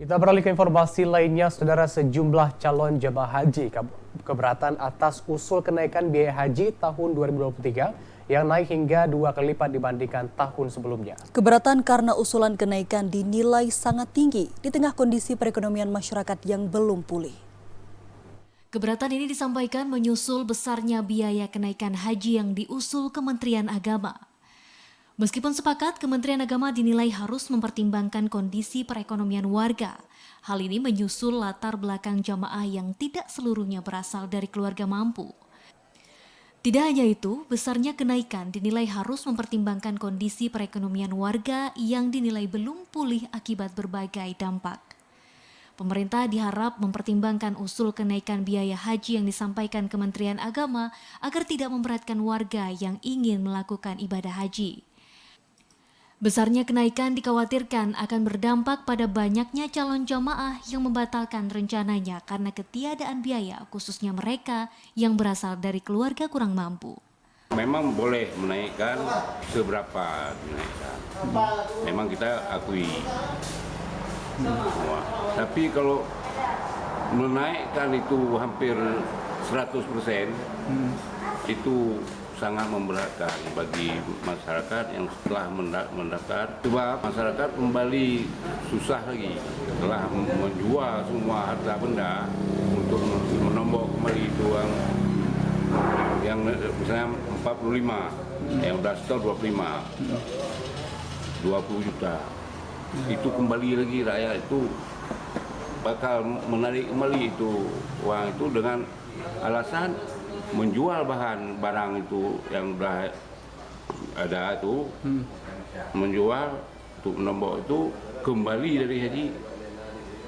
Kita beralih ke informasi lainnya, saudara. Sejumlah calon jemaah haji keberatan atas usul kenaikan biaya haji tahun 2023 yang naik hingga 2 kali lipat dibandingkan tahun sebelumnya. Keberatan karena usulan kenaikan dinilai sangat tinggi di tengah kondisi perekonomian masyarakat yang belum pulih. Keberatan ini disampaikan menyusul besarnya biaya kenaikan haji yang diusul Kementerian Agama. Meskipun sepakat, Kementerian Agama dinilai harus mempertimbangkan kondisi perekonomian warga. Hal ini menyusul latar belakang jamaah yang tidak seluruhnya berasal dari keluarga mampu. Tidak hanya itu, besarnya kenaikan dinilai harus mempertimbangkan kondisi perekonomian warga yang dinilai belum pulih akibat berbagai dampak. Pemerintah diharap mempertimbangkan usul kenaikan biaya haji yang disampaikan Kementerian Agama agar tidak memberatkan warga yang ingin melakukan ibadah haji. Besarnya kenaikan dikhawatirkan akan berdampak pada banyaknya calon jamaah yang membatalkan rencananya karena ketiadaan biaya, khususnya mereka yang berasal dari keluarga kurang mampu. Memang boleh menaikkan seberapa dinaikkan. Memang kita akui semua. Tapi kalau menaikkan itu hampir 100%, itu sangat memberatkan bagi masyarakat yang setelah mendaftar. Sebab masyarakat kembali susah lagi setelah menjual semua harta benda untuk menombok kembali itu yang misalnya 45, yang sudah setor 20 juta. Itu kembali lagi rakyat itu bakal menarik kembali itu uang itu dengan alasan menjual barang itu yang sudah ada itu, menjual untuk nombok itu kembali dari haji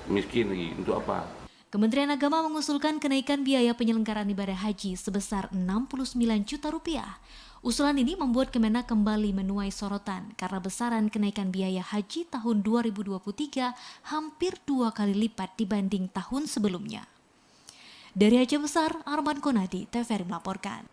miskin lagi. Untuk apa? Kementerian Agama mengusulkan kenaikan biaya penyelenggaraan ibadah haji sebesar 69 juta rupiah. Usulan ini membuat Kemenak kembali menuai sorotan karena besaran kenaikan biaya haji tahun 2023 hampir 2 kali lipat dibanding tahun sebelumnya. Dari Aceh Besar, Arman Konadi, TVRI melaporkan.